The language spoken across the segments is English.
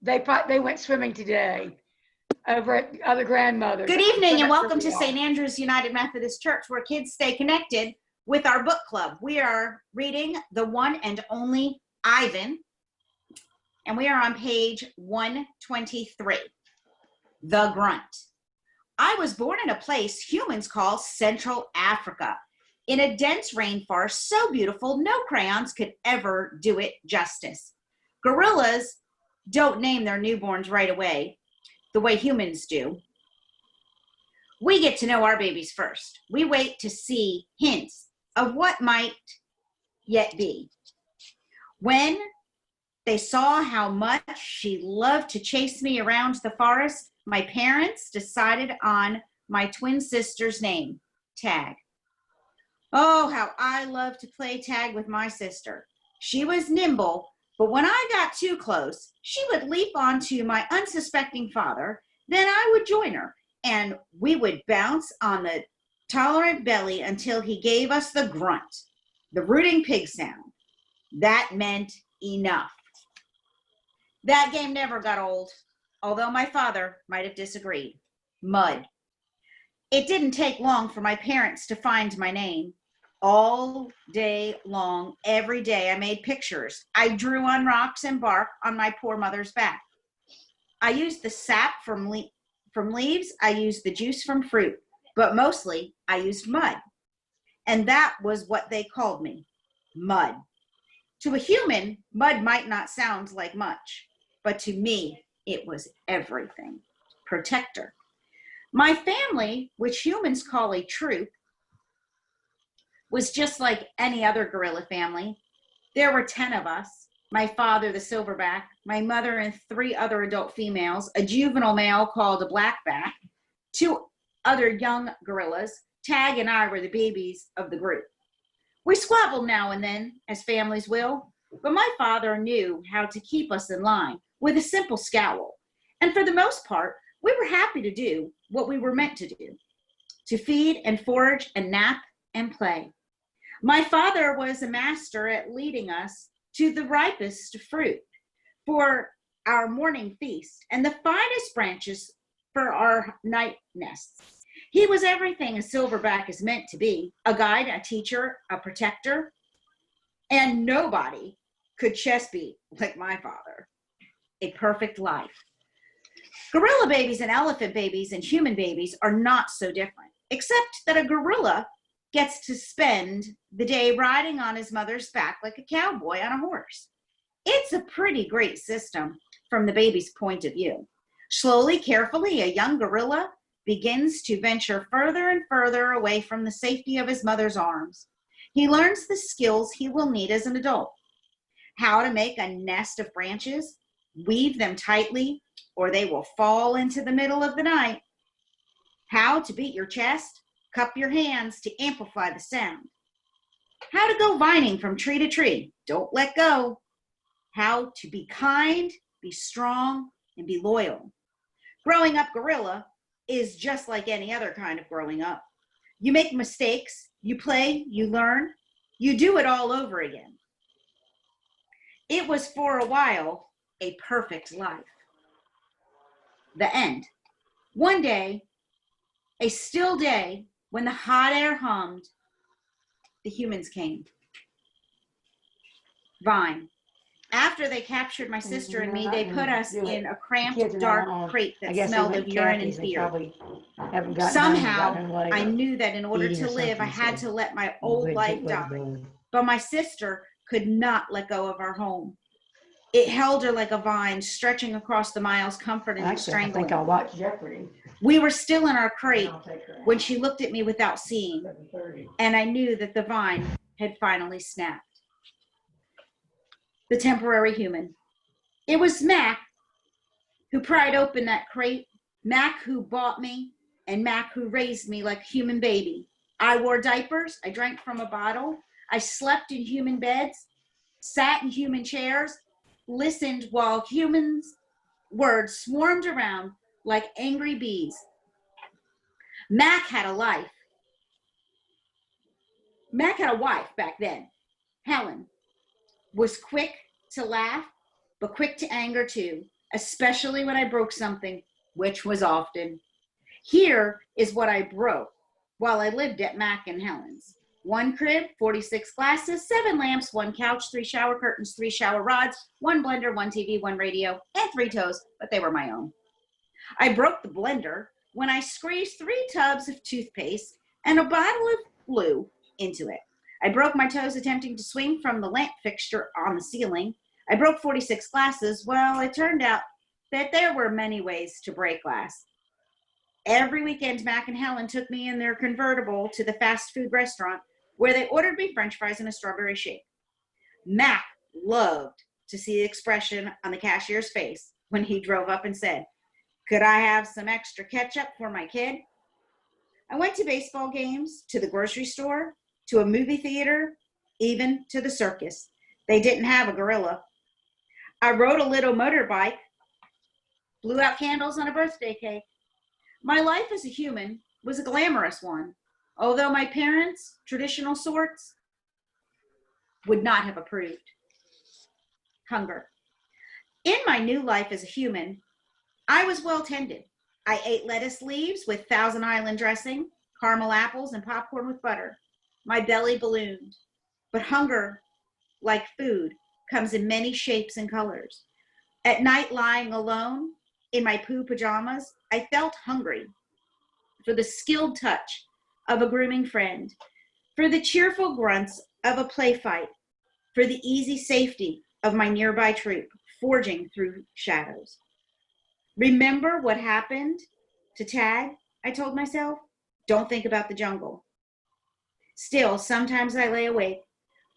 They went swimming today over at other grandmother's. Good evening and welcome to St. Andrew's United Methodist Church, where kids stay connected with our book club. We are reading The One and Only Ivan, and we are on page 123, The Grunt. I was born in a place humans call Central Africa, in a dense rainforest so beautiful no crayons could ever do it justice. Gorillas don't name their newborns right away, the way humans do. We get to know our babies first. We wait to see hints of what might yet be. When they saw how much she loved to chase me around the forest, my parents decided on my twin sister's name, Tag. Oh, how I loved to play tag with my sister. She was nimble, but when I got too close, she would leap onto my unsuspecting father. Then I would join her, and we would bounce on the tolerant belly until he gave us the grunt, the rooting pig sound. That meant enough. That game never got old, although my father might have disagreed. Mud. It didn't take long for my parents to find my name. All day long, every day, I made pictures. I drew on rocks and bark on my poor mother's back. I used the sap from leaves. I used the juice from fruit, but mostly I used mud. And that was what they called me, Mud. To a human, mud might not sound like much, but to me, it was everything. Protector. My family, which humans call a troop, was just like any other gorilla family. There were 10 of us. My father, the silverback, my mother and 3 other adult females, a juvenile male called a blackback, 2 other young gorillas. Tag and I were the babies of the group. We squabbled now and then, as families will, but my father knew how to keep us in line with a simple scowl. And for the most part, we were happy to do what we were meant to do, to feed and forage and nap and play. My father was a master at leading us to the ripest fruit for our morning feast and the finest branches for our night nests. He was everything a silverback is meant to be, a guide, a teacher, a protector, and nobody could chest beat like my father. A perfect life. Gorilla babies and elephant babies and human babies are not so different, except that a gorilla gets to spend the day riding on his mother's back like a cowboy on a horse. It's a pretty great system from the baby's point of view. Slowly, carefully, a young gorilla begins to venture further and further away from the safety of his mother's arms. He learns the skills he will need as an adult. How to make a nest of branches, weave them tightly, or they will fall into the middle of the night. How to beat your chest, cup your hands to amplify the sound. How to go vining from tree to tree. Don't let go. How to be kind, be strong, and be loyal. Growing up gorilla is just like any other kind of growing up. You make mistakes, you play, you learn, you do it all over again. It was for a while a perfect life. The end. One day, a still day, when the hot air hummed, the humans came. Vine. After they captured my sister and me, they put us in a cramped, dark crate that smelled of urine and fear. Somehow, I knew that in order to live, I had to let my old life die. But my sister could not let go of our home. It held her like a vine, stretching across the miles, comforting and strangling. I think I'll watch Jeopardy. We were still in our crate when she looked at me without seeing, and I knew that the vine had finally snapped. The temporary human. It was Mac who pried open that crate, Mac who bought me, and Mac who raised me like a human baby. I wore diapers, I drank from a bottle, I slept in human beds, sat in human chairs, listened while humans' words swarmed around like angry bees. Mac had a life. Mac had a wife back then, Helen, was quick to laugh, but quick to anger too. especially when I broke something, which was often. Here is what I broke while I lived at Mac and Helen's. 1 crib, 46 glasses, 7 lamps, 1 couch, 3 shower curtains, 3 shower rods, 1 blender, 1 TV, 1 radio, and 3 toes, but they were my own. I broke the blender when I squeezed 3 tubs of toothpaste and a bottle of glue into it. I broke my toes attempting to swing from the lamp fixture on the ceiling. I broke 46 glasses. Well, it turned out that there were many ways to break glass. Every weekend, Mac and Helen took me in their convertible to the fast food restaurant where they ordered me French fries and a strawberry shake. Mac loved to see the expression on the cashier's face when he drove up and said, "Could I have some extra ketchup for my kid?" I went to baseball games, to the grocery store, to a movie theater, even to the circus. They didn't have a gorilla. I rode a little motorbike, blew out candles on a birthday cake. My life as a human was a glamorous one, although my parents, traditional sorts, would not have approved. Hunger. In my new life as a human, I was well tended. I ate lettuce leaves with Thousand Island dressing, caramel apples, and popcorn with butter. My belly ballooned. But hunger, like food, comes in many shapes and colors. At night, lying alone in my poo pajamas, I felt hungry for the skilled touch of a grooming friend, for the cheerful grunts of a play fight, for the easy safety of my nearby troop forging through shadows. Remember what happened to Tag, I told myself. Don't think about the jungle. Still, sometimes I lay awake,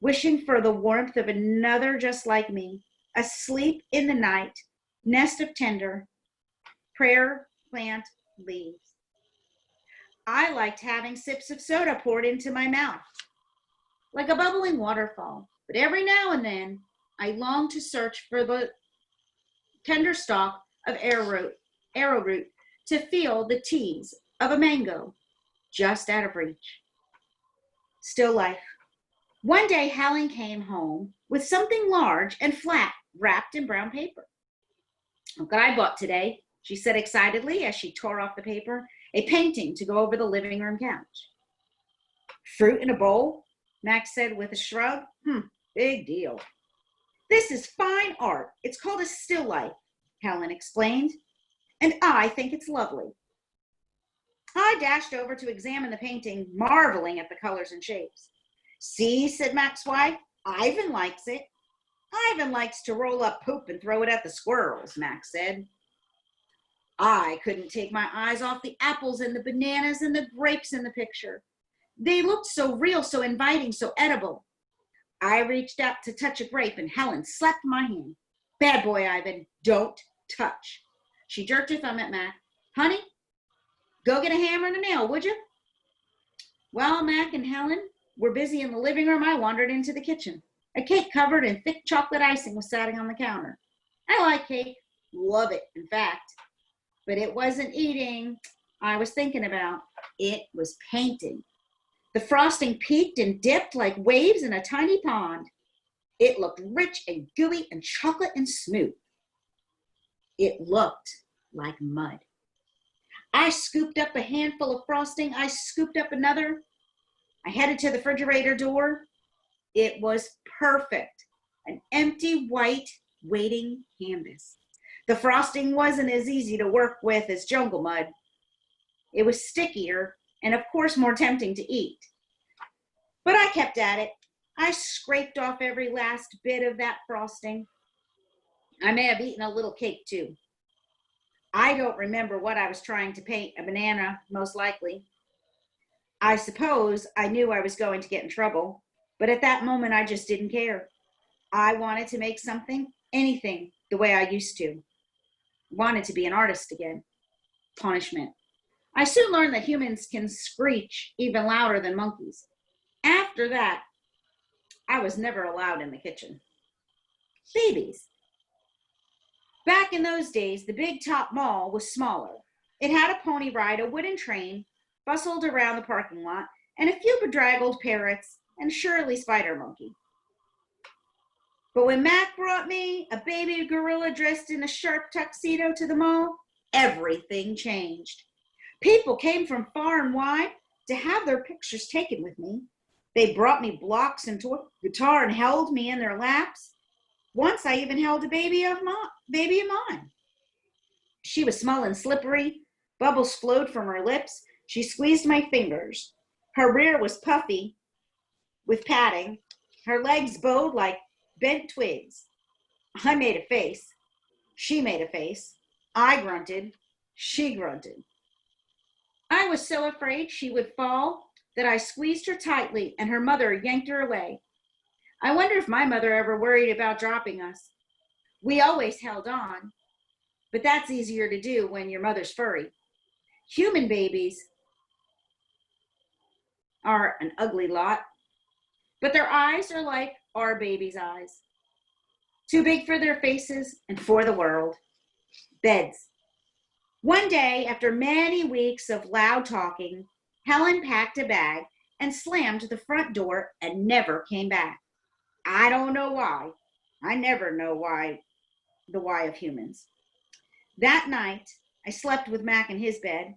wishing for the warmth of another just like me, asleep in the night, nest of tender prayer plant leaves. I liked having sips of soda poured into my mouth, like a bubbling waterfall. But every now and then, I longed to search for the tender stalk of arrowroot to feel the tease of a mango just out of reach. Still life. One day, Helen came home with something large and flat wrapped in brown paper. "Look what I bought today," she said excitedly as she tore off the paper. "A painting to go over the living room couch." "Fruit in a bowl?" Max said with a shrug. Big deal." "This is fine art. It's called a still life," Helen explained, "and I think it's lovely." I dashed over to examine the painting, marveling at the colors and shapes. "See," said Mac's wife, "Ivan likes it." "Ivan likes to roll up poop and throw it at the squirrels," Max said. I couldn't take my eyes off the apples and the bananas and the grapes in the picture. They looked so real, so inviting, so edible. I reached out to touch a grape and Helen slapped my hand. "Bad boy, Ivan, don't touch." She jerked her thumb at Mac. "Honey, go get a hammer and a nail, would you?" While Mac and Helen were busy in the living room, I wandered into the kitchen. A cake covered in thick chocolate icing was sitting on the counter. I like cake, love it, in fact. But it wasn't eating I was thinking about. It was painting. The frosting peaked and dipped like waves in a tiny pond. It looked rich and gooey and chocolate and smooth. It looked like mud. I scooped up a handful of frosting. I scooped up another. I headed to the refrigerator door. It was perfect. An empty white waiting canvas. The frosting wasn't as easy to work with as jungle mud. It was stickier and, of course, more tempting to eat. But I kept at it. I scraped off every last bit of that frosting. I may have eaten a little cake, too. I don't remember what I was trying to paint, a banana, most likely. I suppose I knew I was going to get in trouble, but at that moment, I just didn't care. I wanted to make something, anything, the way I used to. Wanted to be an artist again. Punishment. I soon learned that humans can screech even louder than monkeys. After that, I was never allowed in the kitchen. Babies. Back in those days, the Big Top Mall was smaller. It had a pony ride, a wooden train, bustled around the parking lot, and a few bedraggled parrots and Shirley Spider Monkey. But when Mac brought me a baby gorilla dressed in a shark tuxedo to the mall, everything changed. People came from far and wide to have their pictures taken with me. They brought me blocks and guitar and held me in their laps. Once I even held a baby of mine. She was small and slippery. Bubbles flowed from her lips. She squeezed my fingers. Her rear was puffy with padding. Her legs bowed like bent twigs. I made a face. She made a face. I grunted. She grunted. I was so afraid she would fall that I squeezed her tightly and her mother yanked her away. I wonder if my mother ever worried about dropping us. We always held on, but that's easier to do when your mother's furry. Human babies are an ugly lot, but their eyes are like our babies' eyes. Too big for their faces and for the world. Beds. One day, after many weeks of loud talking, Helen packed a bag and slammed the front door and never came back. I don't know why. I never know why, the why of humans. That night, I slept with Mac in his bed.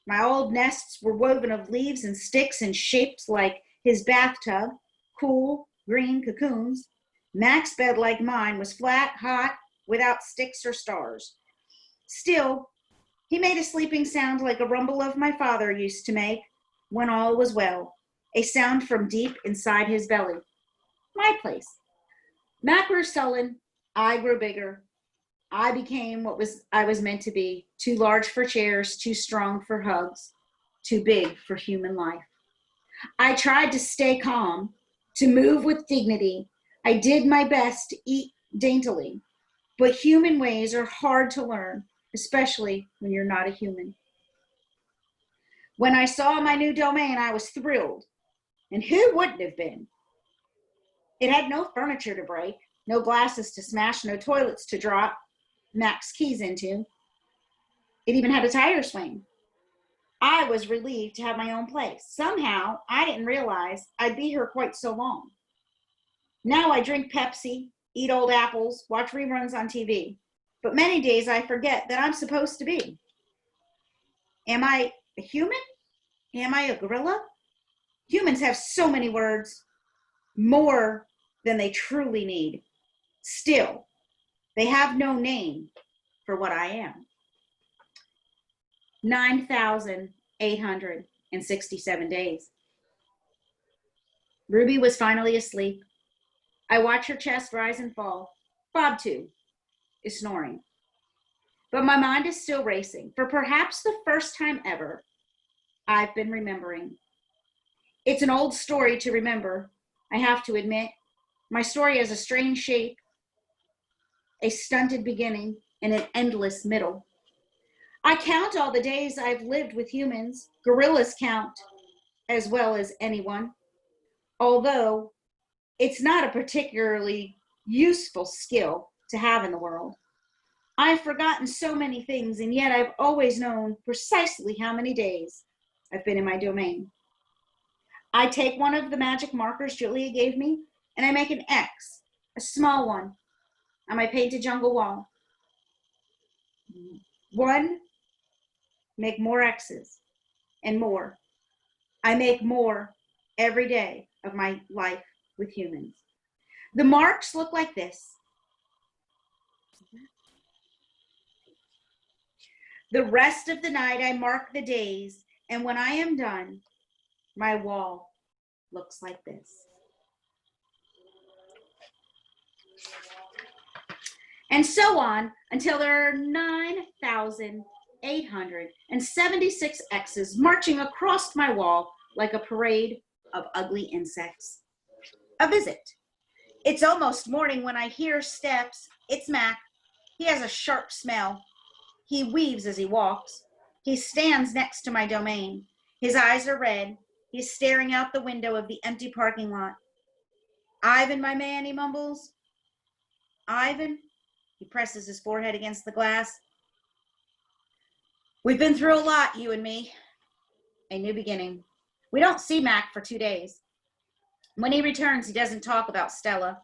My old nests were woven of leaves and sticks and shaped like his bathtub, cool, green cocoons. Mac's bed, like mine, was flat, hot, without sticks or stars. Still, he made a sleeping sound like a rumble of my father used to make when all was well, a sound from deep inside his belly. My place. Mac grew sullen. I grew bigger. I became what I was meant to be, too large for chairs, too strong for hugs, too big for human life. I tried to stay calm, to move with dignity. I did my best to eat daintily, but human ways are hard to learn, especially when you're not a human. When I saw my new domain, I was thrilled, and who wouldn't have been? It had no furniture to break, no glasses to smash, no toilets to drop Mac's keys into. It even had a tire swing. I was relieved to have my own place. Somehow, I didn't realize I'd be here quite so long. Now I drink Pepsi, eat old apples, watch reruns on TV. But many days I forget that I'm supposed to be. Am I a human? Am I a gorilla? Humans have so many words, more than they truly need. Still, they have no name for what I am. 9,867 days. Ruby was finally asleep. I watch her chest rise and fall. Bob, too, is snoring. But my mind is still racing. For perhaps the first time ever, I've been remembering. It's an old story to remember, I have to admit. My story has a strange shape, a stunted beginning, and an endless middle. I count all the days I've lived with humans. Gorillas count as well as anyone, although it's not a particularly useful skill to have in the world. I've forgotten so many things, and yet I've always known precisely how many days I've been in my domain. I take one of the magic markers Julia gave me, and I make an X, a small one, on my painted jungle wall. One, make more X's, and more. I make more every day of my life with humans. The marks look like this. The rest of the night I mark the days, and when I am done, my wall looks like this. And so on until there are 9,876 X's marching across my wall like a parade of ugly insects. A visit. It's almost morning when I hear steps. It's Mac. He has a sharp smell. He weaves as he walks. He stands next to my domain. His eyes are red. He's staring out the window of the empty parking lot. Ivan, my man, he mumbles. Ivan? He presses his forehead against the glass. We've been through a lot, you and me. A new beginning. We don't see Mac for 2 days. When he returns, he doesn't talk about Stella.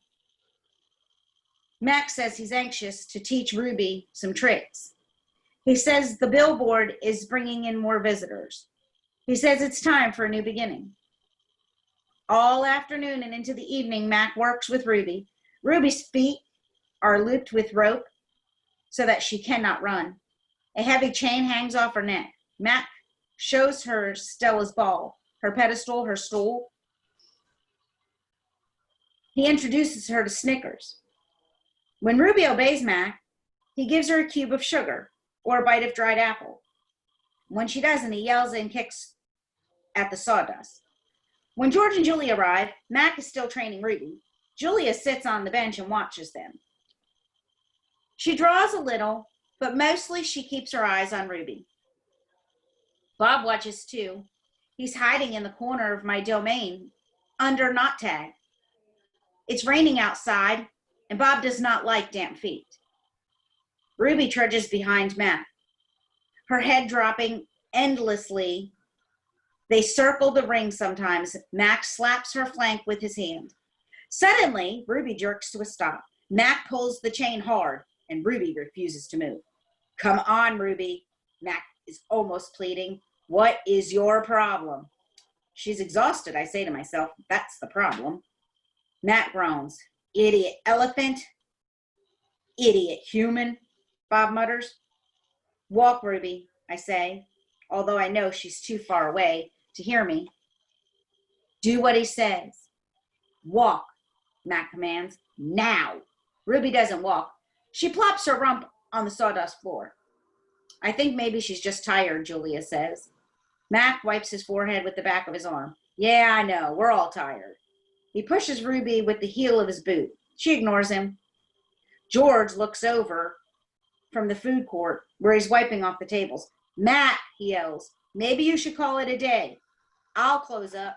Max says he's anxious to teach Ruby some tricks. He says the billboard is bringing in more visitors. He says it's time for a new beginning. All afternoon and into the evening, Mac works with Ruby. Ruby's feet are looped with rope so that she cannot run. A heavy chain hangs off her neck. Mac shows her Stella's ball, her pedestal, her stool. He introduces her to Snickers. When Ruby obeys Mac, he gives her a cube of sugar or a bite of dried apple. When she doesn't, he yells and kicks at the sawdust. When George and Julia arrive, Mac is still training Ruby. Julia sits on the bench and watches them. She draws a little, but mostly she keeps her eyes on Ruby. Bob watches too. He's hiding in the corner of my domain under knot tag. It's raining outside, and Bob does not like damp feet. Ruby trudges behind Mac, her head dropping endlessly. They circle the ring sometimes. Mac slaps her flank with his hand. Suddenly, Ruby jerks to a stop. Mac pulls the chain hard, and Ruby refuses to move. Come on, Ruby. Mac is almost pleading. What is your problem? She's exhausted, I say to myself. That's the problem. Mac groans. Idiot elephant. Idiot human, Bob mutters. Walk, Ruby, I say, although I know she's too far away to hear me. Do what he says. Walk, Mac commands. Now. Ruby doesn't walk. She plops her rump on the sawdust floor. I think maybe she's just tired, Julia says. Mac wipes his forehead with the back of his arm. Yeah, I know. We're all tired. He pushes Ruby with the heel of his boot. She ignores him. George looks over from the food court where he's wiping off the tables. Mac, he yells, maybe you should call it a day. I'll close up.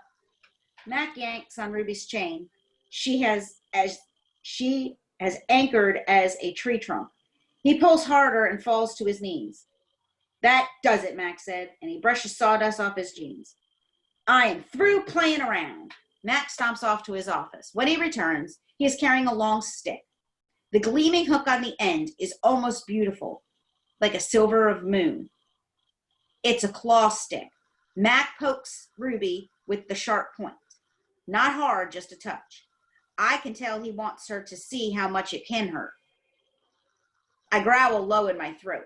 Mac yanks on Ruby's chain. She has anchored as a tree trunk. He pulls harder and falls to his knees. That does it, Mac said, and he brushes sawdust off his jeans. I am through playing around. Mac stomps off to his office. When he returns, he is carrying a long stick. The gleaming hook on the end is almost beautiful, like a silver of moon. It's a claw stick. Mac pokes Ruby with the sharp point. Not hard, just a touch. I can tell he wants her to see how much it can hurt. I growl low in my throat.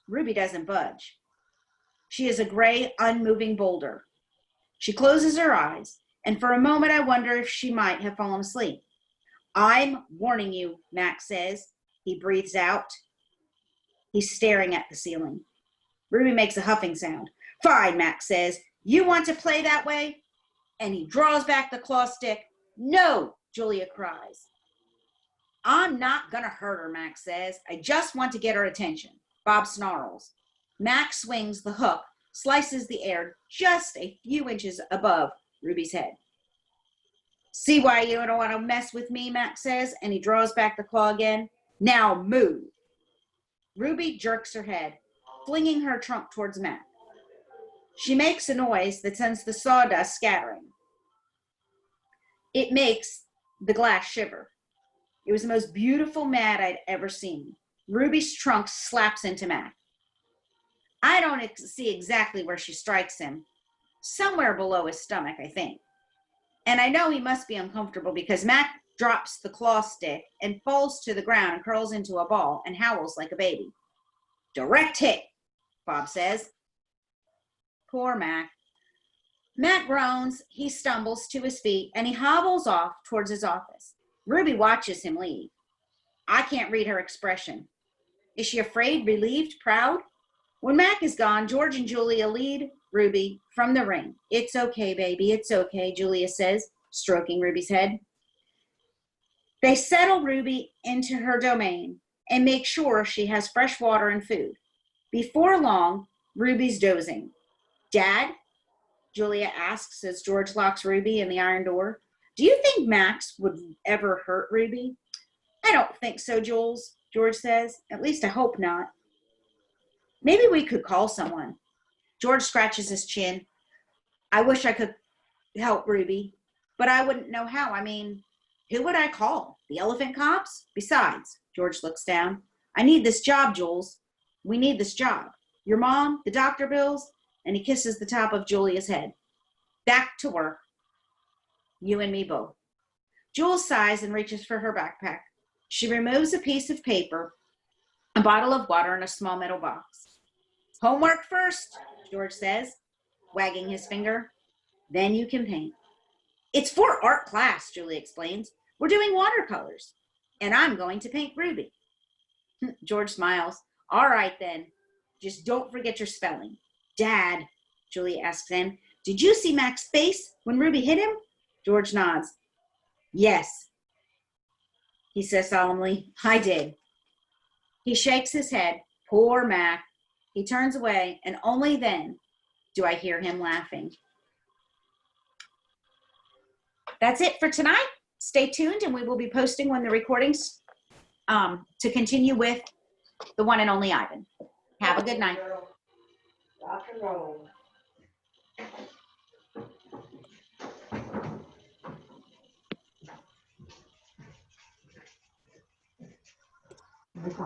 Ruby doesn't budge. She is a gray, unmoving boulder. She closes her eyes, and for a moment I wonder if she might have fallen asleep. I'm warning you, Mac says. He breathes out. He's staring at the ceiling. Ruby makes a huffing sound. Fine, Mac says. You want to play that way? And he draws back the claw stick. No, Julia cries. I'm not going to hurt her, Mac says. I just want to get her attention. Bob snarls. Mac swings the hook, slices the air just a few inches above Ruby's head. See why you don't want to mess with me, Mac says, and he draws back the claw again. Now move. Ruby jerks her head, flinging her trunk towards Mac. She makes a noise that sends the sawdust scattering. It makes the glass shiver. It was the most beautiful mat I'd ever seen. Ruby's trunk slaps into Mac. I don't see exactly where she strikes him. Somewhere below his stomach, I think. And I know he must be uncomfortable because Mac drops the claw stick and falls to the ground and curls into a ball and howls like a baby. Direct hit, Bob says. Poor Mac. Mac groans, he stumbles to his feet, and he hobbles off towards his office. Ruby watches him leave. I can't read her expression. Is she afraid, relieved, proud? When Mac is gone, George and Julia lead Ruby from the ring. It's okay, baby, it's okay, Julia says, stroking Ruby's head. They settle Ruby into her domain and make sure she has fresh water and food. Before long, Ruby's dozing. Dad? Julia asks as George locks Ruby in the iron door. Do you think Max would ever hurt Ruby? I don't think so, Jules, George says. At least I hope not. Maybe we could call someone. George scratches his chin. I wish I could help Ruby, but I wouldn't know how. I mean, Who would I call? The elephant cops? Besides, George looks down. I need this job, Jules. We need this job. Your mom, the doctor bills, and he kisses the top of Julia's head. Back to work. You and me both. Jules sighs and reaches for her backpack. She removes a piece of paper, a bottle of water, and a small metal box. Homework first, George says, wagging his finger. Then you can paint. It's for art class, Julie explains. We're doing watercolors, and I'm going to paint Ruby. George smiles. All right, then. Just don't forget your spelling. Dad, Julie asks then, did you see Mac's face when Ruby hit him? George nods. Yes, he says solemnly. I did. He shakes his head. Poor Mac. He turns away, and only then do I hear him laughing. That's it for tonight. Stay tuned, and we will be posting when the recordings to continue with the one and only Ivan. Have a good night. Rock and roll. Okay.